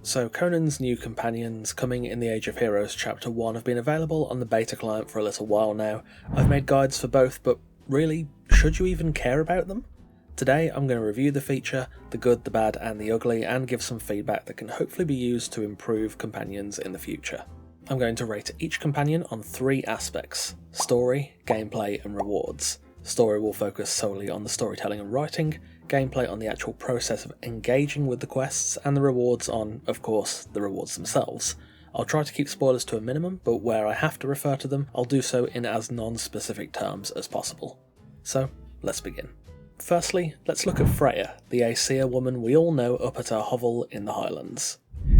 So Conan's new companions coming in the Age of Heroes Chapter 1 have been available on the beta client for a little while now. I've made guides for both, but really, should you even care about them? Today I'm going to review the feature, the good, the bad and the ugly, and give some feedback that can hopefully be used to improve companions in the future. I'm going to rate each companion on 3 aspects: story, gameplay and rewards. Story will focus solely on the storytelling and writing, gameplay on the actual process of engaging with the quests, and the rewards on, of course, the rewards themselves. I'll try to keep spoilers to a minimum, but where I have to refer to them, I'll do so in as non-specific terms as possible. So, let's begin. Firstly, let's look at Freya, the Aesir woman we all know up at her hovel in the Highlands.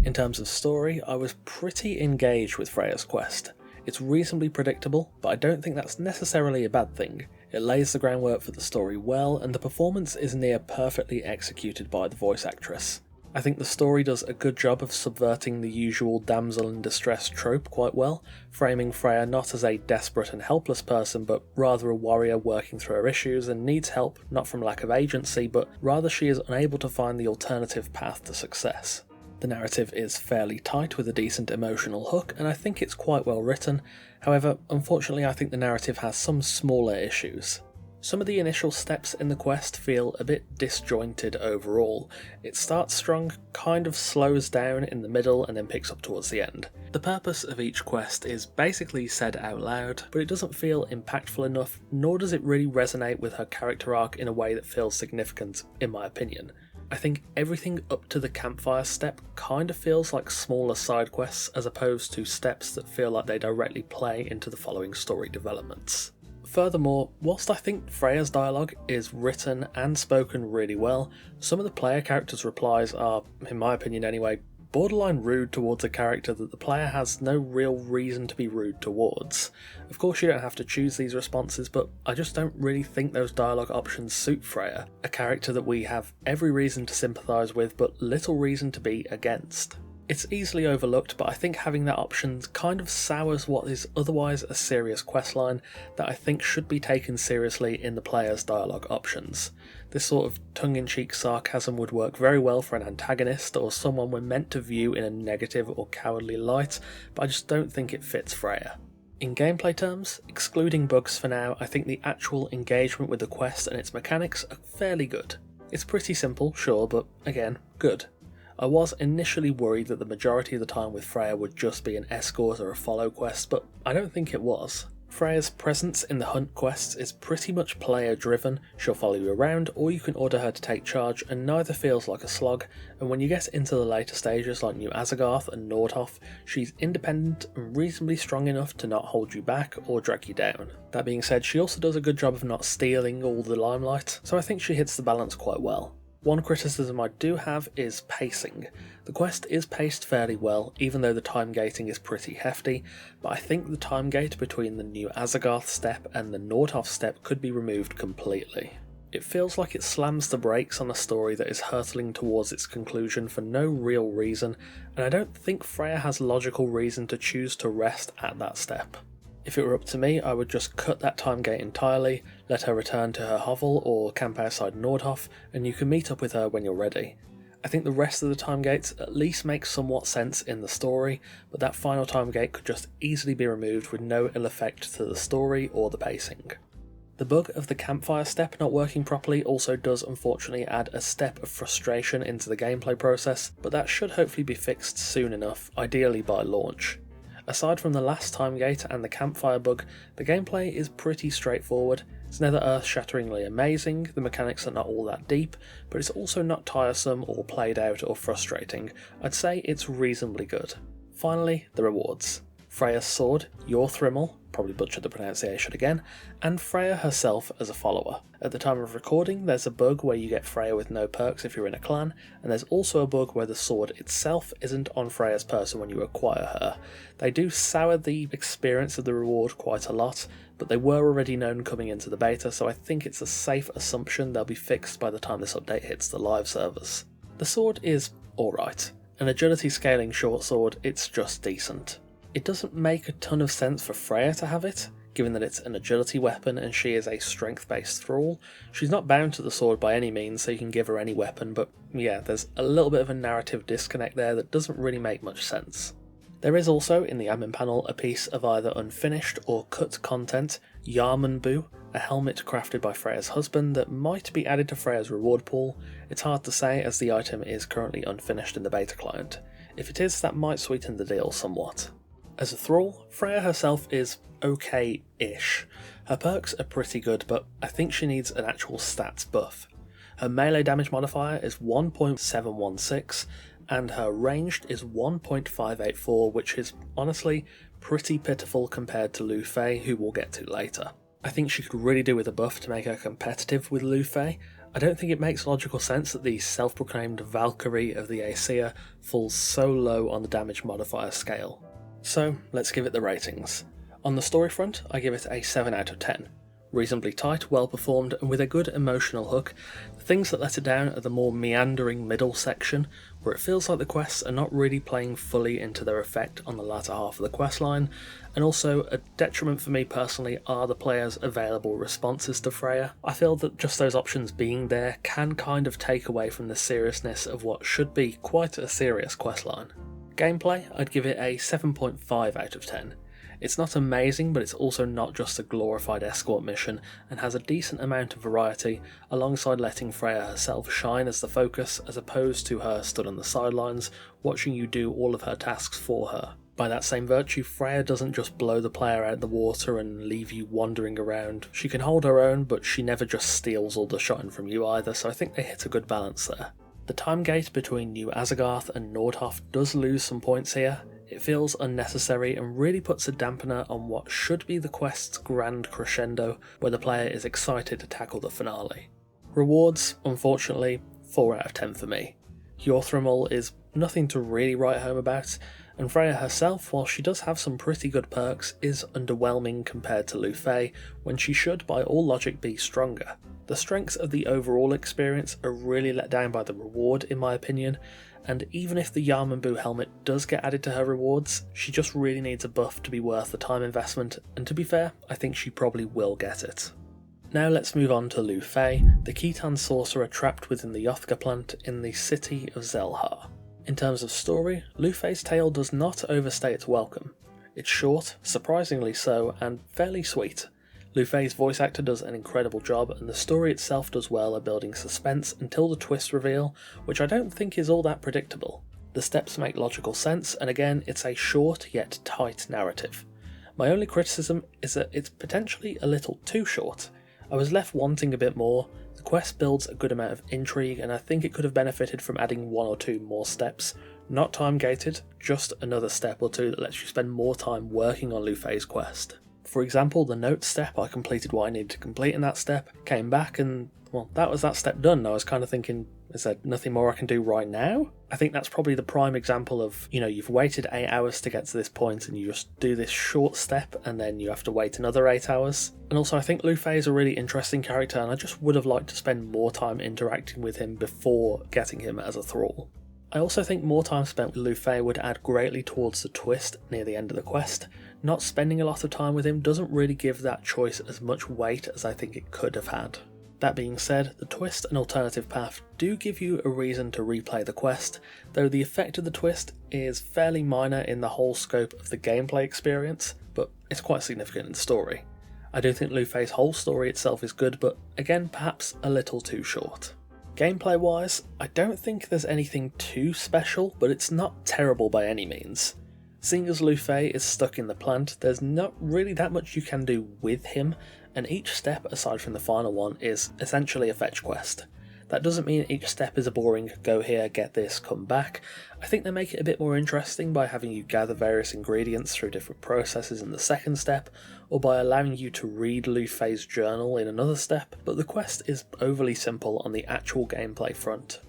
In terms of story, I was pretty engaged with Freya's quest. It's reasonably predictable, but I don't think that's necessarily a bad thing. It lays the groundwork for the story well, and the performance is near perfectly executed by the voice actress. I think the story does a good job of subverting the usual damsel in distress trope quite well, framing Freya not as a desperate and helpless person, but rather a warrior working through her issues and needs help not from lack of agency, but rather she is unable to find the alternative path to success. The narrative is fairly tight with a decent emotional hook, and I think it's quite well written. However, unfortunately I think the narrative has some smaller issues. Some of the initial steps in the quest feel a bit disjointed overall. It starts strong, kind of slows down in the middle, and then picks up towards the end. The purpose of each quest is basically said out loud, but it doesn't feel impactful enough, nor does it really resonate with her character arc in a way that feels significant, in my opinion. I think everything up to the campfire step kind of feels like smaller side quests as opposed to steps that feel like they directly play into the following story developments. Furthermore, whilst I think Freya's dialogue is written and spoken really well, some of the player characters' replies are, in my opinion anyway, borderline rude towards a character that the player has no real reason to be rude towards. Of course you don't have to choose these responses, but I just don't really think those dialogue options suit Freya, a character that we have every reason to sympathise with but little reason to be against. It's easily overlooked, but I think having that option kind of sours what is otherwise a serious questline that I think should be taken seriously in the player's dialogue options. This sort of tongue-in-cheek sarcasm would work very well for an antagonist or someone we're meant to view in a negative or cowardly light, but I just don't think it fits Freya. In gameplay terms, excluding bugs for now, I think the actual engagement with the quest and its mechanics are fairly good. It's pretty simple, sure, but again, good. I was initially worried that the majority of the time with Freya would just be an escort or a follow quest, but I don't think it was. Freya's presence in the hunt quests is pretty much player driven. She'll follow you around, or you can order her to take charge, and neither feels like a slog, and when you get into the later stages like New Azagarth and Nordhoff, she's independent and reasonably strong enough to not hold you back or drag you down. That being said, she also does a good job of not stealing all the limelight, so I think she hits the balance quite well. One criticism I do have is pacing. The quest is paced fairly well, even though the time gating is pretty hefty, but I think the time gate between the New Azagarth step and the Nordhoff step could be removed completely. It feels like it slams the brakes on a story that is hurtling towards its conclusion for no real reason, and I don't think Freya has logical reason to choose to rest at that step. If it were up to me, I would just cut that time gate entirely, let her return to her hovel or camp outside Nordhoff, and you can meet up with her when you're ready. I think the rest of the time gates at least make somewhat sense in the story, but that final time gate could just easily be removed with no ill effect to the story or the pacing. The bug of the campfire step not working properly also does unfortunately add a step of frustration into the gameplay process, but that should hopefully be fixed soon enough, ideally by launch. Aside from the last time gate and the campfire bug, the gameplay is pretty straightforward. It's never earth-shatteringly amazing, the mechanics are not all that deep, but it's also not tiresome or played out or frustrating. I'd say it's reasonably good. Finally, the rewards. Freya's sword, Your Thrimmel, probably butchered the pronunciation again, and Freya herself as a follower. At the time of recording, there's a bug where you get Freya with no perks if you're in a clan, and there's also a bug where the sword itself isn't on Freya's person when you acquire her. They do sour the experience of the reward quite a lot, but they were already known coming into the beta, so I think it's a safe assumption they'll be fixed by the time this update hits the live servers. The sword is alright. An agility scaling short sword, it's just decent. It doesn't make a ton of sense for Freya to have it. Given that it's an agility weapon and she is a strength-based thrall, she's not bound to the sword by any means, so you can give her any weapon, but yeah, there's a little bit of a narrative disconnect there that doesn't really make much sense. There is also, in the admin panel, a piece of either unfinished or cut content, Yarmanbu, a helmet crafted by Freya's husband that might be added to Freya's reward pool. It's hard to say as the item is currently unfinished in the beta client. If it is, that might sweeten the deal somewhat. As a thrall, Freya herself is okay-ish. Her perks are pretty good, but I think she needs an actual stats buff. Her melee damage modifier is 1.716, and her ranged is 1.584, which is honestly pretty pitiful compared to Liu Fei, who we'll get to later. I think she could really do with a buff to make her competitive with Liu Fei. I don't think it makes logical sense that the self-proclaimed Valkyrie of the Aesir falls so low on the damage modifier scale. So let's give it the ratings. On the story front, I give it a 7 out of 10. Reasonably tight, well performed, and with a good emotional hook. The things that let it down are the more meandering middle section, where it feels like the quests are not really playing fully into their effect on the latter half of the questline, and also a detriment for me personally are the player's available responses to Freya. I feel that just those options being there can kind of take away from the seriousness of what should be quite a serious questline. Gameplay, I'd give it a 7.5 out of 10. It's not amazing, but it's also not just a glorified escort mission, and has a decent amount of variety, alongside letting Freya herself shine as the focus, as opposed to her stood on the sidelines, watching you do all of her tasks for her. By that same virtue, Freya doesn't just blow the player out the water and leave you wandering around. She can hold her own, but she never just steals all the shine from you either, so I think they hit a good balance there. The time gate between New Asagarth and Nordhoff does lose some points here. It feels unnecessary and really puts a dampener on what should be the quest's grand crescendo, where the player is excited to tackle the finale. Rewards, unfortunately, 4 out of 10 for me. Jorthrimal is nothing to really write home about, and Freya herself, while she does have some pretty good perks, is underwhelming compared to Liu Fei, when she should by all logic be stronger. The strengths of the overall experience are really let down by the reward in my opinion, and even if the Yarmanbu helmet does get added to her rewards, she just really needs a buff to be worth the time investment, and to be fair, I think she probably will get it. Now let's move on to Liu Fei, the Khitan sorcerer trapped within the Yothga plant in the city of Zelhar. In terms of story, Liu Fei's tale does not overstay its welcome. It's short, surprisingly so, and fairly sweet. Liu Fei's voice actor does an incredible job, and the story itself does well at building suspense until the twist reveal, which I don't think is all that predictable. The steps make logical sense, and again, it's a short yet tight narrative. My only criticism is that it's potentially a little too short. I was left wanting a bit more. The quest builds a good amount of intrigue, and I think it could have benefited from adding 1 or 2 more steps. Not time gated, just another step or 2 that lets you spend more time working on Liu Fei's quest. For example, the note step, I completed what I needed to complete in that step, came back and, well, that was that step done. I was kind of thinking, is there nothing more I can do right now? I think that's probably the prime example of, you've waited 8 hours to get to this point and you just do this short step and then you have to wait another 8 hours. And also I think Liu Fei is a really interesting character, and I just would have liked to spend more time interacting with him before getting him as a thrall. I also think more time spent with Liu Fei would add greatly towards the twist near the end of the quest. Not spending a lot of time with him doesn't really give that choice as much weight as I think it could have had. That being said, the twist and alternative path do give you a reason to replay the quest, though the effect of the twist is fairly minor in the whole scope of the gameplay experience, but it's quite significant in the story. I do think Liu Fei's whole story itself is good, but again, perhaps a little too short. Gameplay wise, I don't think there's anything too special, but it's not terrible by any means. Seeing as Liu Fei is stuck in the plant, there's not really that much you can do with him, and each step aside from the final one is essentially a fetch quest. That doesn't mean each step is a boring go here, get this, come back. I think they make it a bit more interesting by having you gather various ingredients through different processes in the second step, or by allowing you to read Liu Fei's journal in another step, but the quest is overly simple on the actual gameplay front.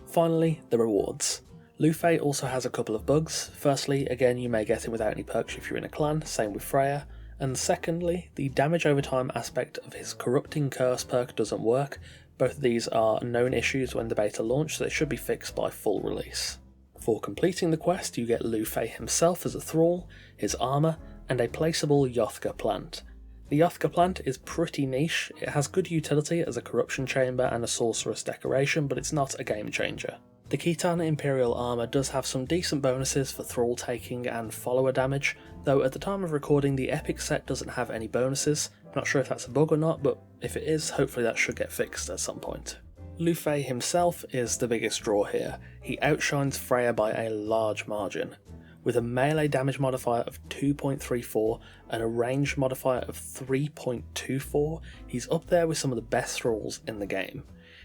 Finally, the rewards. Liu Fei also has a couple of bugs. Firstly, again, you may get him without any perks if you're in a clan, same with Freya. And secondly, the damage over time aspect of his Corrupting Curse perk doesn't work. Both of these are known issues when the beta launched, so they should be fixed by full release. For completing the quest, you get Liu Fei himself as a thrall, his armour, and a placeable Yothga plant. The Yothka plant is pretty niche. It has good utility as a corruption chamber and a sorceress decoration, but it's not a game changer. The Khitan Imperial armour does have some decent bonuses for thrall taking and follower damage, though at the time of recording the epic set doesn't have any bonuses. Not sure if that's a bug or not, but if it is, hopefully that should get fixed at some point. Liu Fei himself is the biggest draw here. He outshines Freya by a large margin. With a melee damage modifier of 2.34 and a range modifier of 3.24, he's up there with some of the best thralls in the game.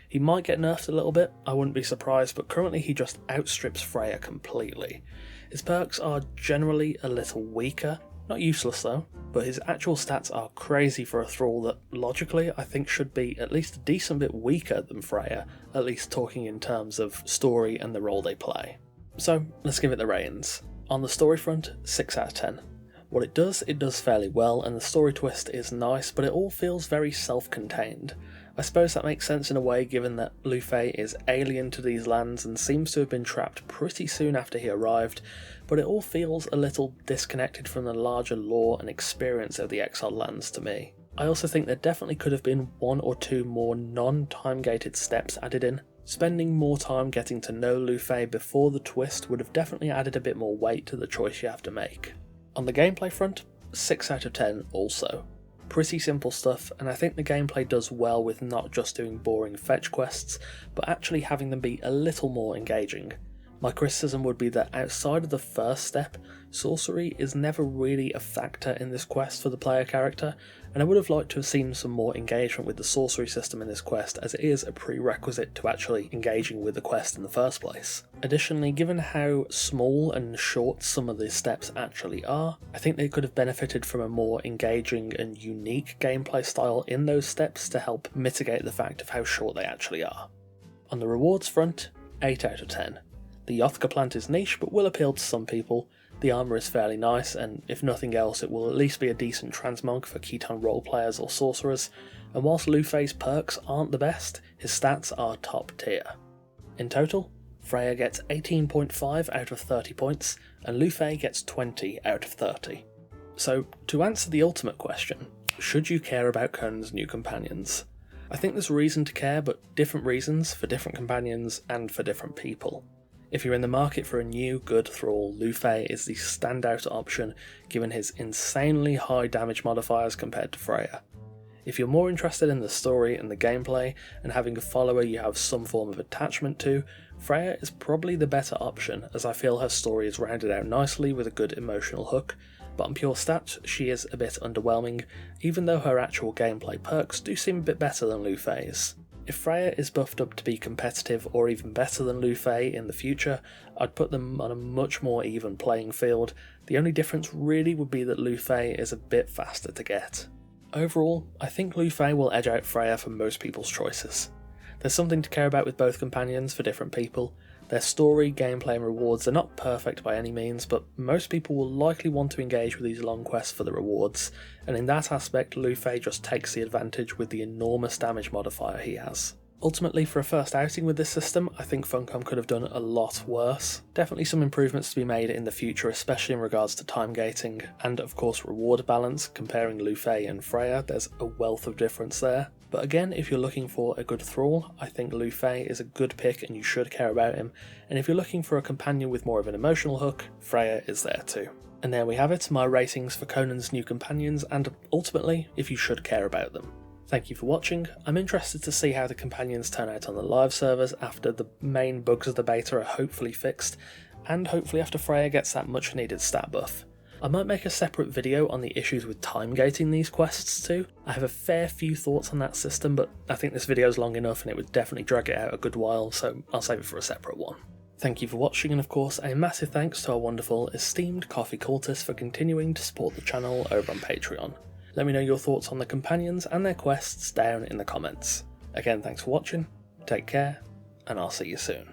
He might get nerfed a little bit, I wouldn't be surprised, but currently he just outstrips Freya completely. His perks are generally a little weaker, not useless though, but his actual stats are crazy for a thrall that logically I think should be at least a decent bit weaker than Freya, at least talking in terms of story and the role they play. So let's give it the ratings. On the story front, 6 out of 10. What it does fairly well, and the story twist is nice, but it all feels very self-contained. I suppose that makes sense in a way given that Liu Fei is alien to these lands and seems to have been trapped pretty soon after he arrived, but it all feels a little disconnected from the larger lore and experience of the exiled lands to me. I also think there definitely could have been 1 or 2 more non-time gated steps added in. Spending more time getting to know Liu Fei before the twist would have definitely added a bit more weight to the choice you have to make. On the gameplay front, 6 out of 10 also. Pretty simple stuff, and I think the gameplay does well with not just doing boring fetch quests, but actually having them be a little more engaging. My criticism would be that outside of the first step, sorcery is never really a factor in this quest for the player character, and I would have liked to have seen some more engagement with the sorcery system in this quest, as it is a prerequisite to actually engaging with the quest in the first place. Additionally, given how small and short some of the steps actually are, I think they could have benefited from a more engaging and unique gameplay style in those steps to help mitigate the fact of how short they actually are. On the rewards front, 8 out of 10. The Yothka plant is niche but will appeal to some people, the armour is fairly nice, and if nothing else it will at least be a decent transmog for Khitan roleplayers or sorcerers, and whilst Liu Fei's perks aren't the best, his stats are top tier. In total, Freya gets 18.5 out of 30 points, and Liu Fei gets 20 out of 30. So, to answer the ultimate question, should you care about Conan's new companions? I think there's reason to care, but different reasons for different companions and for different people. If you're in the market for a new, good thrall, Liu Fei is the standout option given his insanely high damage modifiers compared to Freya. If you're more interested in the story and the gameplay, and having a follower you have some form of attachment to, Freya is probably the better option, as I feel her story is rounded out nicely with a good emotional hook, but on pure stats she is a bit underwhelming, even though her actual gameplay perks do seem a bit better than Liu Fei's. If Freya is buffed up to be competitive or even better than Liu Fei in the future, I'd put them on a much more even playing field. The only difference really would be that Liu Fei is a bit faster to get. Overall, I think Liu Fei will edge out Freya for most people's choices. There's something to care about with both companions for different people. Their story, gameplay and rewards are not perfect by any means, but most people will likely want to engage with these long quests for the rewards, and in that aspect Liu Fei just takes the advantage with the enormous damage modifier he has. Ultimately, for a first outing with this system, I think Funcom could have done a lot worse. Definitely some improvements to be made in the future, especially in regards to time gating, and of course reward balance. Comparing Liu Fei and Freya, there's a wealth of difference there. But again, if you're looking for a good thrall, I think Liu Fei is a good pick and you should care about him, and if you're looking for a companion with more of an emotional hook, Freya is there too. And there we have it, my ratings for Conan's new companions, and ultimately, if you should care about them. Thank you for watching. I'm interested to see how the companions turn out on the live servers after the main bugs of the beta are hopefully fixed, and hopefully after Freya gets that much needed stat buff. I might make a separate video on the issues with time gating these quests too. I have a fair few thoughts on that system, but I think this video is long enough and it would definitely drag it out a good while, so I'll save it for a separate one. Thank you for watching, and of course a massive thanks to our wonderful esteemed coffee cultists for continuing to support the channel over on Patreon. Let me know your thoughts on the companions and their quests down in the comments. Again, thanks for watching, take care, and I'll see you soon.